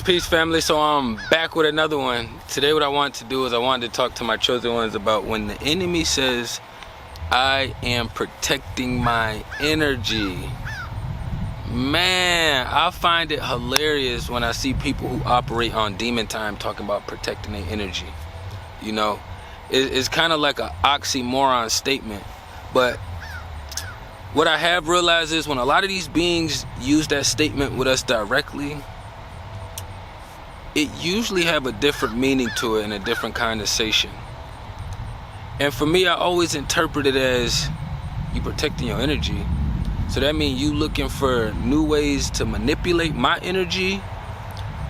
Peace family. So I'm back with another one. Today what I want to do is I wanted to talk to my chosen ones about when the enemy says I am protecting my energy. Man, I find it hilarious when I see people who operate on demon time talking about protecting their energy. You know, it's kind of like an oxymoron statement. But what I have realized is when a lot of these beings use that statement with us directly, it usually have a different meaning to it and a different connotation. And for me, I always interpret it as you protecting your energy. So that means you looking for new ways to manipulate my energy,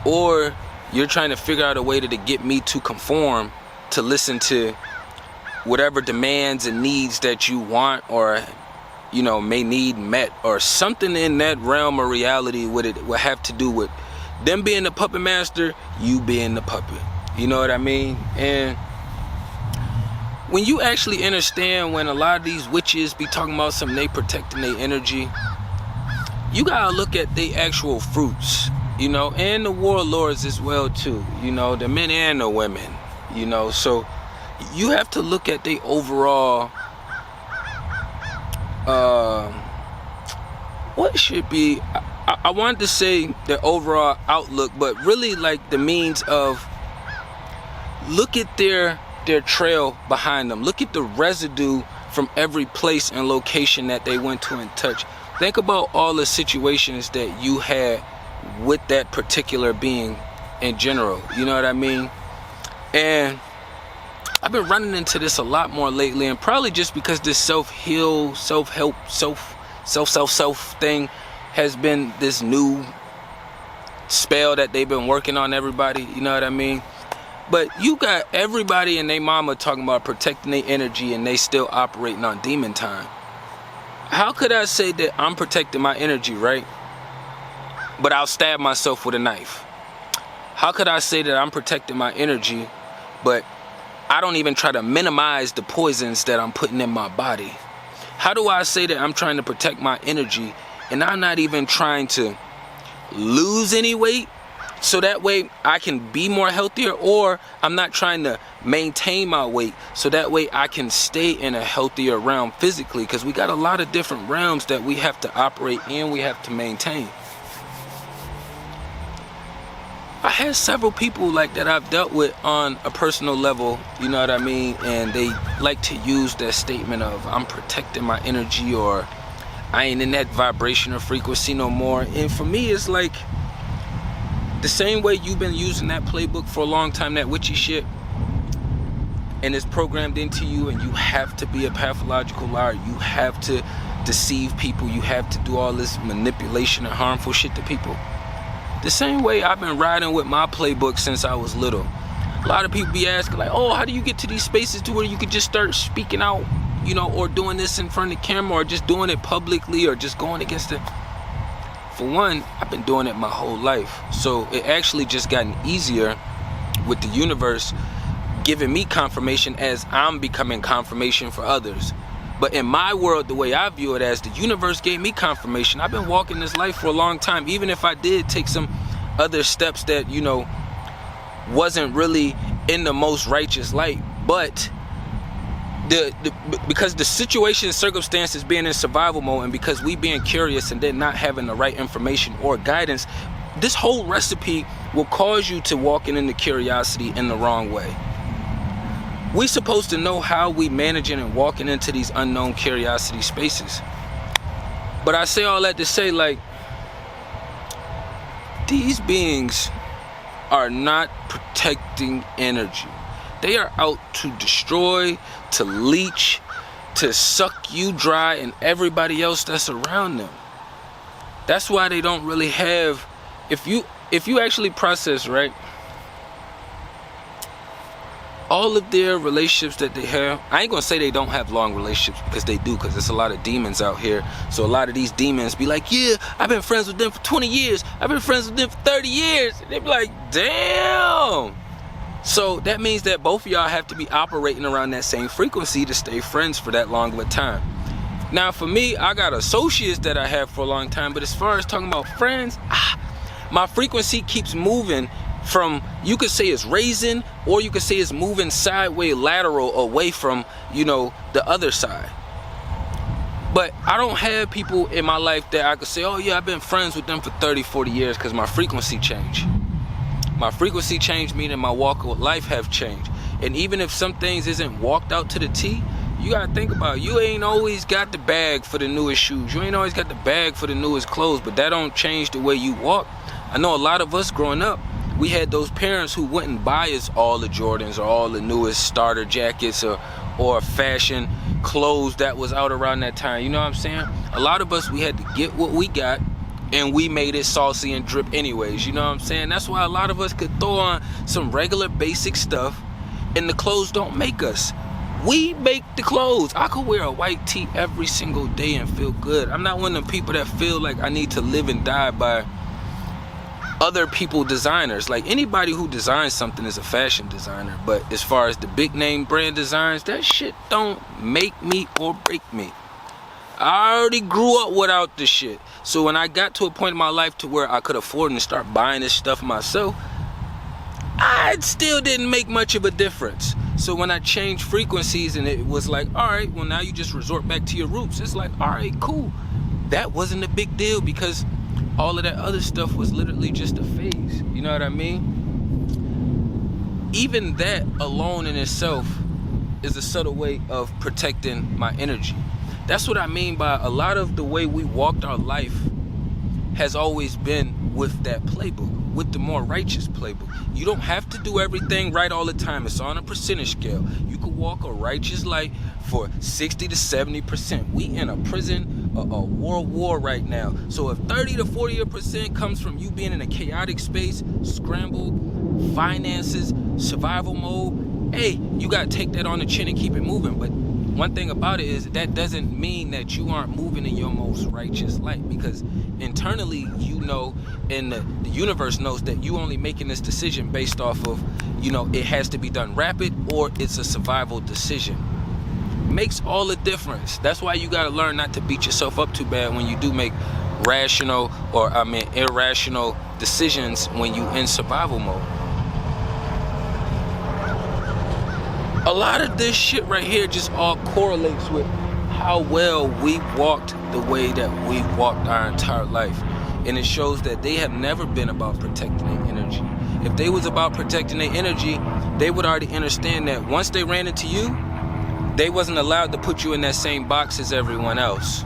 or you're trying to figure out a way to get me to conform to listen to whatever demands and needs that you want or, you know, may need met, or something in that realm of reality would have to do with them being the puppet master, you being the puppet. You know what I mean? And when you actually understand when a lot of these witches be talking about something they protecting their energy, you gotta look at the actual fruits, you know, and the warlords as well too, you know, the men and the women, you know. So you have to look at the overall what should be, I wanted to say the overall outlook, but really like the means of, look at their trail behind them. Look at the residue from every place and location that they went to and touched. Think about all the situations that you had with that particular being in general. You know what I mean? And I've been running into this a lot more lately, and probably just because this self-heal, self-help, self thing has been this new spell that they've been working on everybody, you know what I mean? But you got everybody and their mama talking about protecting their energy, and they still operating on demon time. How could I say that I'm protecting my energy, right? But I'll stab myself with a knife. How could I say that I'm protecting my energy, but I don't even try to minimize the poisons that I'm putting in my body? How do I say that I'm trying to protect my energy and I'm not even trying to lose any weight so that way I can be more healthier, or I'm not trying to maintain my weight so that way I can stay in a healthier realm physically? Because we got a lot of different realms that we have to operate and we have to maintain. I had several people like that I've dealt with on a personal level, you know what I mean, and they like to use that statement of I'm protecting my energy, or I ain't in that vibration or frequency no more. And for me, it's like the same way you've been using that playbook for a long time, that witchy shit, and it's programmed into you, and you have to be a pathological liar, you have to deceive people, you have to do all this manipulation and harmful shit to people. The same way I've been riding with my playbook since I was little. A lot of people be asking like, oh, how do you get to these spaces to where you could just start speaking out, you know, or doing this in front of the camera, or just doing it publicly, or just going against it? For one, I've been doing it my whole life. So it actually just gotten easier with the universe giving me confirmation as I'm becoming confirmation for others. But in my world, the way I view it, as the universe gave me confirmation. I've been walking this life for a long time, even if I did take some other steps that, you know, wasn't really in the most righteous light. But because the situation, circumstances being in survival mode, and because we being curious and then not having the right information or guidance, this whole recipe will cause you to walk in the curiosity in the wrong way. We supposed to know how we managing and walking into these unknown curiosity spaces. But I say all that to say, like, these beings are not protecting energy. They are out to destroy, to leech, to suck you dry and everybody else that's around them. That's why they don't really have, if you actually process, right, all of their relationships that they have, I ain't gonna say they don't have long relationships, because they do, because there's a lot of demons out here. So a lot of these demons be like, yeah, I've been friends with them for 20 years. I've been friends with them for 30 years. And they be like, damn. So that means that both of y'all have to be operating around that same frequency to stay friends for that long of a time. Now for me, I got associates that I have for a long time, but as far as talking about friends, my frequency keeps moving from, you could say it's raising, or you could say it's moving sideways, lateral, away from, the other side. But I don't have people in my life that I could say, oh yeah, I've been friends with them for 30, 40 years, because my frequency changed. My frequency changed, meaning my walk of life have changed. And even if some things isn't walked out to the T, you gotta think about it. You ain't always got the bag for the newest shoes. You ain't always got the bag for the newest clothes, but that don't change the way you walk. I know a lot of us growing up, we had those parents who wouldn't buy us all the Jordans or all the newest starter jackets or fashion clothes that was out around that time. You know what I'm saying? A lot of us, we had to get what we got, and we made it saucy and drip anyways. You know what I'm saying? That's why a lot of us could throw on some regular basic stuff, and the clothes don't make us. We make the clothes. I could wear a white tee every single day and feel good. I'm not one of them people that feel like I need to live and die by other people designers. Like, anybody who designs something is a fashion designer, but as far as the big name brand designs, that shit don't make me or break me. I already grew up without this shit. So when I got to a point in my life to where I could afford to start buying this stuff myself, I still didn't make much of a difference. So when I changed frequencies and it was like, all right, well now you just resort back to your roots. It's like, all right, cool. That wasn't a big deal, because all of that other stuff was literally just a phase. You know what I mean? Even that alone in itself is a subtle way of protecting my energy. That's what I mean by a lot of the way we walked our life has always been with that playbook, with the more righteous playbook. You don't have to do everything right all the time. It's on a percentage scale. You could walk a righteous life for 60 to 70%. We in a prison, a world war right now. So if 30 to 40% comes from you being in a chaotic space, scrambled, finances, survival mode, hey, you gotta take that on the chin and keep it moving. But one thing about it is that doesn't mean that you aren't moving in your most righteous light, because internally you know, and the universe knows that you only making this decision based off of, it has to be done rapid or it's a survival decision. Makes all the difference. That's why you got to learn not to beat yourself up too bad when you do make irrational decisions when you in survival mode. A lot of this shit right here just all correlates with how well we walked the way that we walked our entire life. And it shows that they have never been about protecting their energy. If they was about protecting their energy, they would already understand that once they ran into you, they wasn't allowed to put you in that same box as everyone else.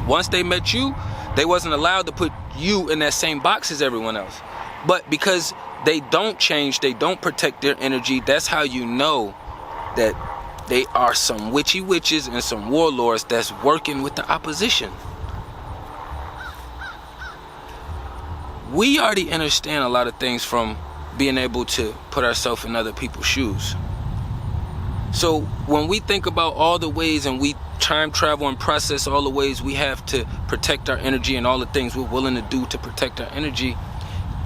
Once they met you, they wasn't allowed to put you in that same box as everyone else. But because they don't change, they don't protect their energy, that's how you know that they are some witchy witches and some warlords that's working with the opposition. We already understand a lot of things from being able to put ourselves in other people's shoes. So when we think about all the ways and we time travel and process all the ways we have to protect our energy and all the things we're willing to do to protect our energy,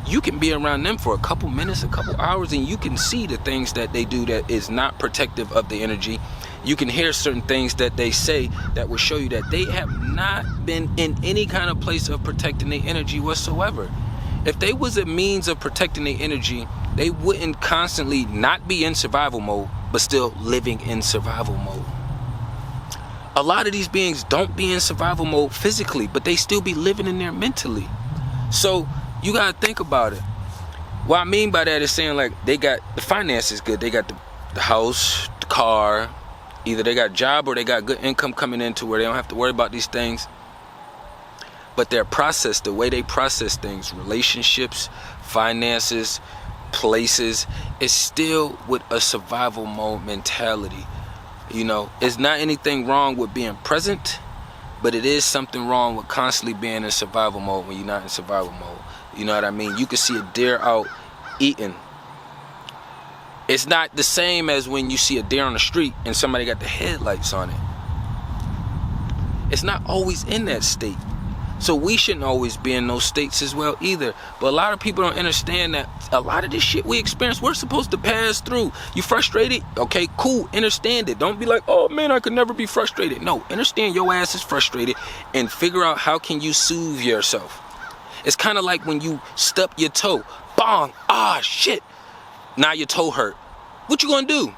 you can be around them for a couple minutes, a couple hours, and you can see the things that they do that is not protective of the energy. You can hear certain things that they say that will show you that they have not been in any kind of place of protecting their energy whatsoever. If they was a means of protecting their energy, they wouldn't constantly not be in survival mode, but still living in survival mode. A lot of these beings don't be in survival mode physically, but they still be living in there mentally. So you gotta think about it. What I mean by that is saying, like, they got the finances good. They got the house, the car. Either they got a job or they got good income coming in to where they don't have to worry about these things. But their process, the way they process things, relationships, finances, places, is still with a survival mode mentality. It's not anything wrong with being present, but it is something wrong with constantly being in survival mode when you're not in survival mode. You know what I mean? You can see a deer out eating. It's not the same as when you see a deer on the street and somebody got the headlights on it. It's not always in that state. So we shouldn't always be in those states as well either. But a lot of people don't understand that a lot of this shit we experience, we're supposed to pass through. You frustrated? Okay, cool. Understand it. Don't be like, oh man, I could never be frustrated. No, understand your ass is frustrated and figure out how can you soothe yourself. It's kind of like when you stub your toe. Bong. Ah, shit. Now your toe hurt. What you gonna do?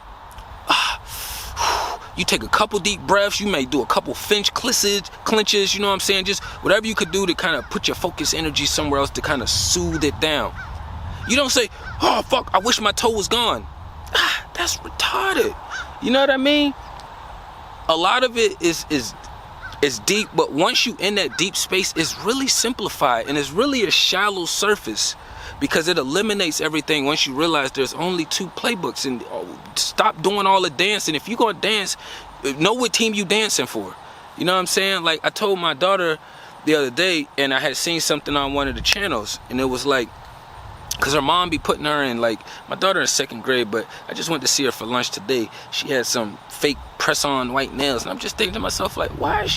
You take a couple deep breaths. You may do a couple clinches, you know what I'm saying? Just whatever you could do to kind of put your focus energy somewhere else to kind of soothe it down. You don't say, oh, fuck, I wish my toe was gone. That's retarded. You know what I mean? A lot of it is deep, but once you in that deep space, it's really simplified and it's really a shallow surface. Because it eliminates everything once you realize there's only 2 playbooks, and stop doing all the dancing. If you're gonna dance, know what team you dancing for. You know what I'm saying? Like I told my daughter the other day, and I had seen something on one of the channels, and it was like, cause her mom be putting her in, like, my daughter in 2nd grade, but I just went to see her for lunch today. She had some fake press-on white nails, and I'm just thinking to myself, like, why?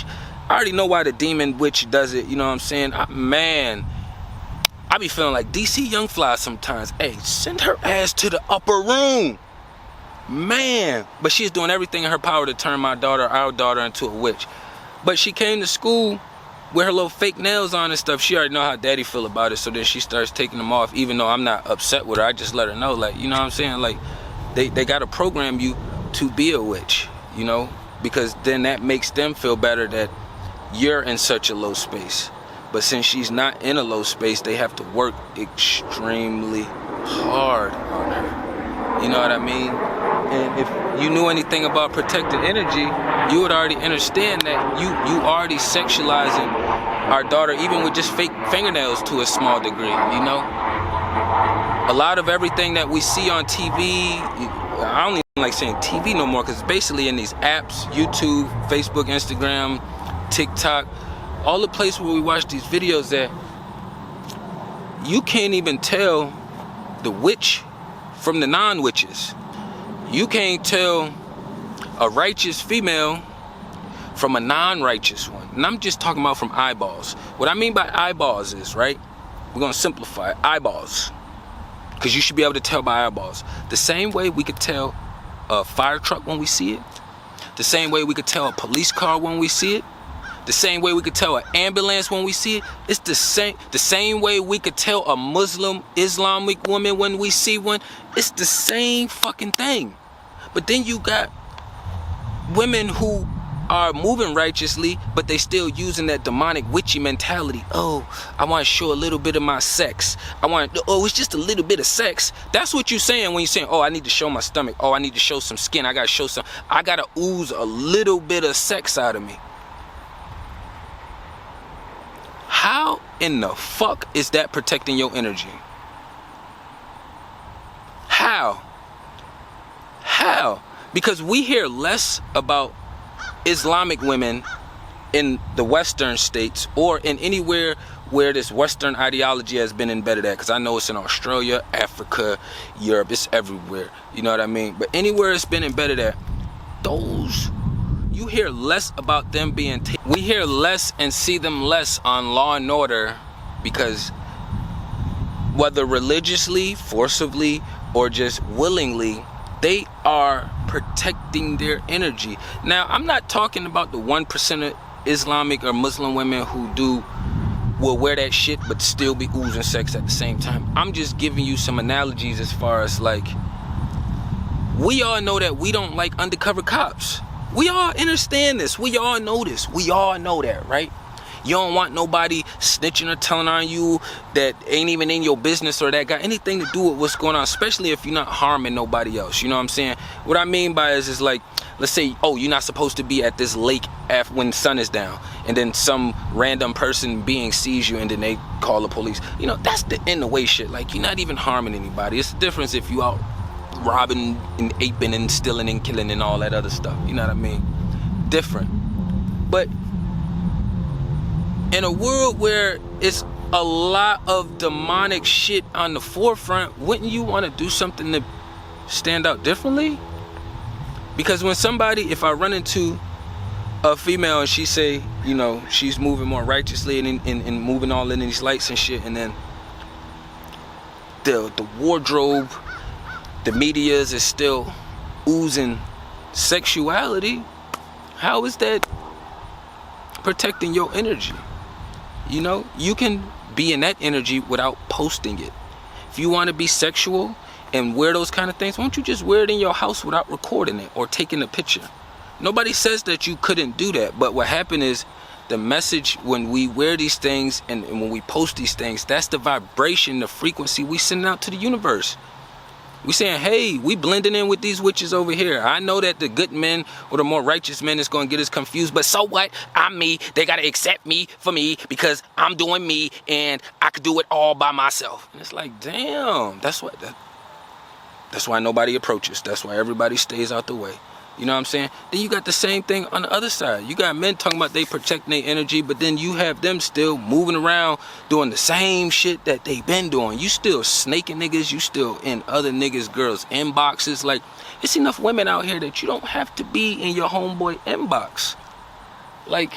I already know why the demon witch does it. You know what I'm saying? Man. I be feeling like DC Young Fly sometimes. Hey, send her ass to the upper room. Man. But she's doing everything in her power to turn our daughter into a witch. But she came to school with her little fake nails on and stuff. She already know how daddy feel about it. So then she starts taking them off, even though I'm not upset with her. I just let her know, like, you know what I'm saying? Like, they got to program you to be a witch, you know? Because then that makes them feel better that you're in such a low space. But since she's not in a low space, they have to work extremely hard on her. You know what I mean? And if you knew anything about protected energy, you would already understand that you already sexualizing our daughter, even with just fake fingernails to a small degree, you know? A lot of everything that we see on TV, I don't even like saying TV no more, because it's basically in these apps, YouTube, Facebook, Instagram, TikTok, all the places where we watch these videos that you can't even tell the witch from the non-witches. You can't tell a righteous female from a non-righteous one. And I'm just talking about from eyeballs. What I mean by eyeballs is, right? We're gonna simplify it. Eyeballs. Because you should be able to tell by eyeballs. The same way we could tell a fire truck when we see it. The same way we could tell a police car when we see it. The same way we could tell an ambulance when we see it. It's the same way we could tell a Muslim, Islamic woman when we see one. It's the same fucking thing. But then you got women who are moving righteously, but they still using that demonic witchy mentality. Oh, I want to show a little bit of my sex. It's just a little bit of sex. That's what you're saying when you're saying, oh, I need to show my stomach. Oh, I need to show some skin. I got to ooze a little bit of sex out of me. How in the fuck is that protecting your energy? How? Because we hear less about Islamic women in the Western states or in anywhere where this Western ideology has been embedded at. Because I know it's in Australia, Africa, Europe, it's everywhere. You know what I mean? But anywhere it's been embedded at, you hear less about them being we hear less and see them less on Law and Order, because whether religiously, forcibly, or just willingly, they are protecting their energy. Now, I'm not talking about the 1% of Islamic or Muslim women who will wear that shit but still be oozing sex at the same time. I'm just giving you some analogies as far as, like, we all know that we don't like undercover cops. We all understand this. We all know this. We all know that, right? You don't want nobody snitching or telling on you that ain't even in your business or that got anything to do with what's going on, especially if you're not harming nobody else. You know what I'm saying? What I mean by is like, let's say, oh, you're not supposed to be at this lake when the sun is down, and then some random person being sees you and then they call the police. You know, that's the in the way shit. Like, you're not even harming anybody. It's the difference if you out robbing and aping and stealing and killing and all that other stuff. You know what I mean? Different. But in a world where it's a lot of demonic shit on the forefront, wouldn't you want to do something to stand out differently? Because when if I run into a female and she say, you know, she's moving more righteously and moving all in these lights and shit, and then the wardrobe, the medias is still oozing sexuality, how is that protecting your energy? You know, you can be in that energy without posting it. If you want to be sexual and wear those kind of things, why don't you just wear it in your house without recording it or taking a picture? Nobody says that you couldn't do that, but what happened is the message when we wear these things and when we post these things, that's the vibration, the frequency we send out to the universe. We saying, hey, we blending in with these witches over here. I know that the good men or the more righteous men is going to get us confused, but so what? I'm me. They got to accept me for me because I'm doing me and I could do it all by myself. And it's like, damn, that's why nobody approaches. That's why everybody stays out the way. You know what I'm saying? Then you got the same thing on the other side. You got men talking about they protecting their energy, but then you have them still moving around doing the same shit that they been doing. You still snaking niggas. You still in other niggas' girls' inboxes. Like, it's enough women out here that you don't have to be in your homeboy inbox. Like,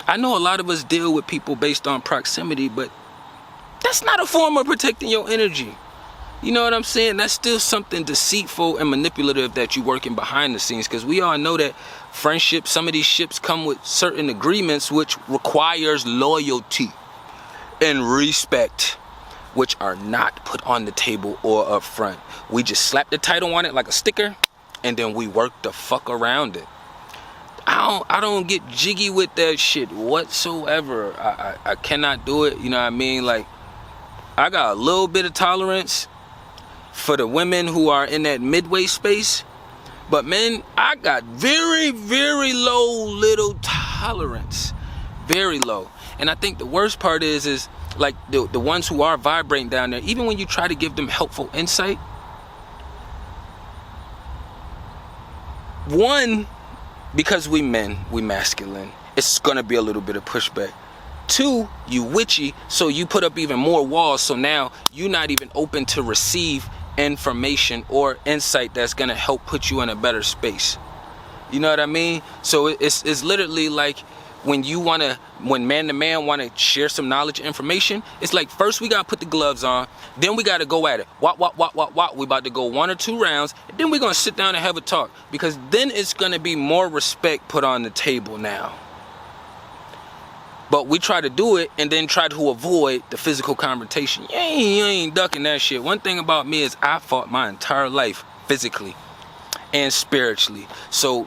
I know a lot of us deal with people based on proximity, but that's not a form of protecting your energy. You know what I'm saying? That's still something deceitful and manipulative that you're working behind the scenes, because we all know that friendship, some of these ships come with certain agreements which requires loyalty and respect, which are not put on the table or up front. We just slap the title on it like a sticker and then we work the fuck around it. I don't get jiggy with that shit whatsoever. I cannot do it. You know what I mean? Like, I got a little bit of tolerance for the women who are in that midway space, but men, I got very, very little tolerance, very low. And I think the worst part is like the ones who are vibrating down there, even when you try to give them helpful insight, one, because we men, we masculine, it's gonna be a little bit of pushback. Two, you witchy, so you put up even more walls, so now you're not even open to receive information or insight that's gonna help put you in a better space. You know what I mean? So it's literally like when man to man wanna share some knowledge and information, it's like first we gotta put the gloves on, then we gotta go at it. We about to go 1 or 2 rounds, and then we're gonna sit down and have a talk, because then it's gonna be more respect put on the table now. But we try to do it and then try to avoid the physical confrontation. You ain't ducking that shit. One thing about me is I fought my entire life physically and spiritually. So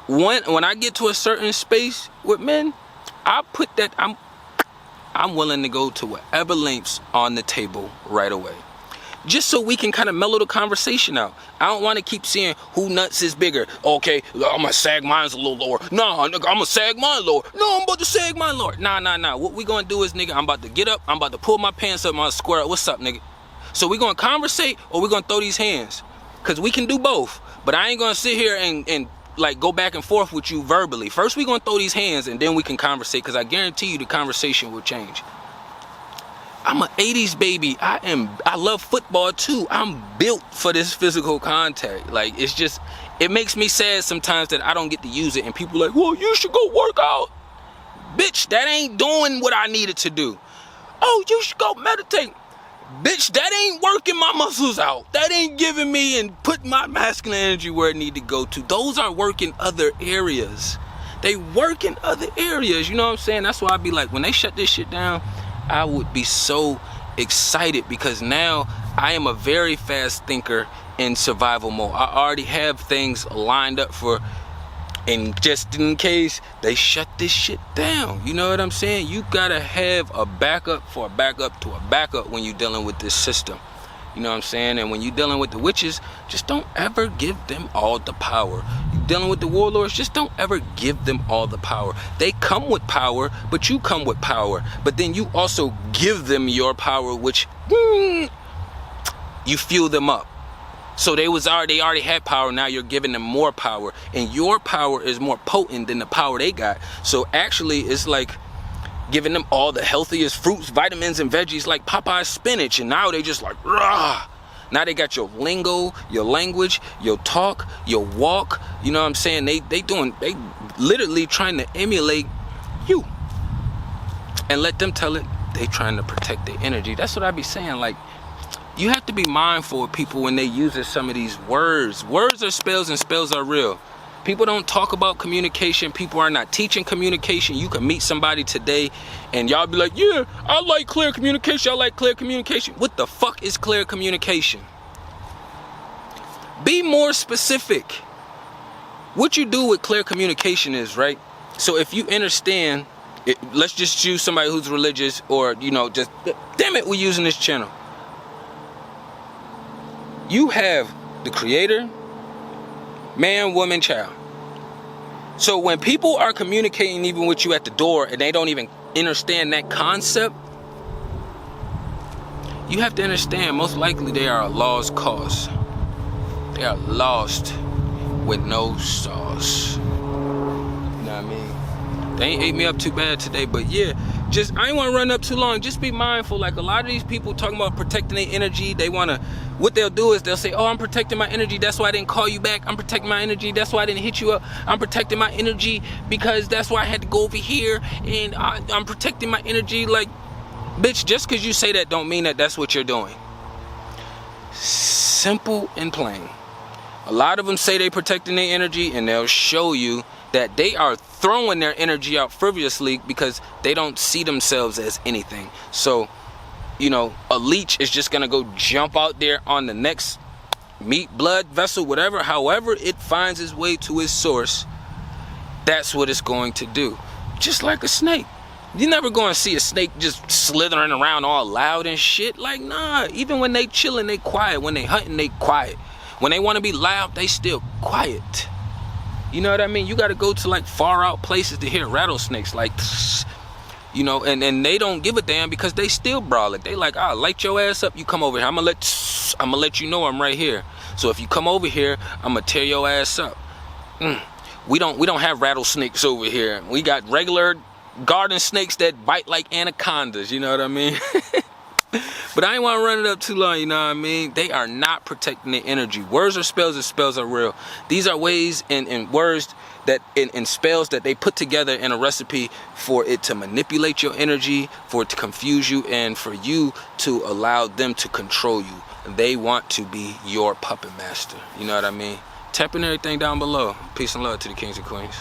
when I get to a certain space with men, I put that I'm willing to go to whatever lengths on the table right away, just so we can kind of mellow the conversation out. I don't want to keep seeing who nuts is bigger. Okay, I'm gonna sag mine's a little lower. Nah, nigga, I'm gonna sag mine lower. No, I'm about to sag mine lower. Nah. What we gonna do is, nigga, I'm about to get up, I'm about to pull my pants up, I'm gonna square up. What's up, nigga? So we gonna conversate or we gonna throw these hands? Because we can do both. But I ain't gonna sit here and like go back and forth with you verbally. First we gonna throw these hands and then we can conversate, because I guarantee you the conversation will change. I'm an 80s baby. I love football too. I'm built for this physical contact. Like, it's just, it makes me sad sometimes that I don't get to use it, and people are like, well, you should go work out. Bitch, that ain't doing what I needed to do. Oh, you should go meditate. Bitch, that ain't working my muscles out. That ain't giving me and putting my masculine energy where it need to go to. Those are working other areas. They work in other areas. You know what I'm saying? That's why I be like, when they shut this shit down, I would be so excited, because now I am a very fast thinker in survival mode. I already have things lined up for, and just in case they shut this shit down. You know what I'm saying? You gotta have a backup for a backup to a backup when you're dealing with this system. You know what I'm saying? And when you're dealing with the witches, just don't ever give them all the power. You're dealing with the warlords, just don't ever give them all the power. They come with power, but you come with power. But then you also give them your power, which you fuel them up. So they already had power, now you're giving them more power. And your power is more potent than the power they got. So actually it's like giving them all the healthiest fruits, vitamins, and veggies like Popeye's spinach, and now they just like, rah. Now they got your lingo, your language, your talk, your walk. You know what I'm saying? They literally trying to emulate you. And let them tell it they trying to protect their energy. That's what I be saying. Like, you have to be mindful of people when they use some of these words. Words are spells and spells are real. People don't talk about communication. People are not teaching communication. You can meet somebody today and y'all be like, yeah, I like clear communication. I like clear communication. What the fuck is clear communication? Be more specific. What you do with clear communication is, right? So if you understand, let's just choose somebody who's religious or, you know, just, damn it, we're using this channel. You have the creator, man, woman, child. So when people are communicating even with you at the door and they don't even understand that concept, you have to understand most likely they are a lost cause. They are lost with no sauce. You know what I mean? They ain't ate me up too bad today, but yeah, just, I ain't want to run up too long. Just be mindful. Like, a lot of these people talking about protecting their energy, they want to, what they'll do is they'll say, oh, I'm protecting my energy, that's why I didn't call you back. I'm protecting my energy, that's why I didn't hit you up. I'm protecting my energy because that's why I had to go over here, and I'm protecting my energy. Like, bitch, just because you say that don't mean that that's what you're doing. Simple and plain. A lot of them say they protecting their energy, and they'll show you that they are throwing their energy out frivolously because they don't see themselves as anything. So, you know, a leech is just gonna go jump out there on the next meat, blood vessel, whatever, however it finds its way to its source, that's what it's going to do. Just like a snake. You're never gonna see a snake just slithering around all loud and shit. Like, nah, even when they chilling, they quiet. When they hunting, they quiet. When they want to be loud, they still quiet. You know what I mean? You got to go to like far out places to hear rattlesnakes, like, you know, and they don't give a damn because they still brawling. They like, ah, light your ass up. You come over here. I'm gonna let you know I'm right here. So if you come over here, I'm gonna tear your ass up. We don't have rattlesnakes over here. We got regular garden snakes that bite like anacondas. You know what I mean? But I ain't want to run it up too long, you know what I mean? They are not protecting their energy. Words are spells and spells are real. These are ways and words that in spells that they put together in a recipe for it to manipulate your energy, for it to confuse you, and for you to allow them to control you. They want to be your puppet master. You know what I mean? Tapping everything down below. Peace and love to the kings and queens.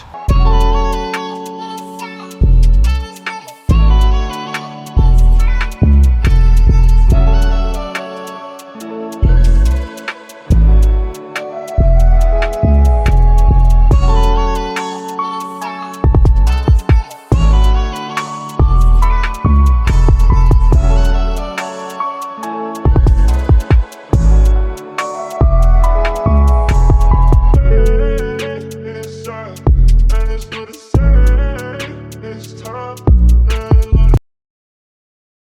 And it's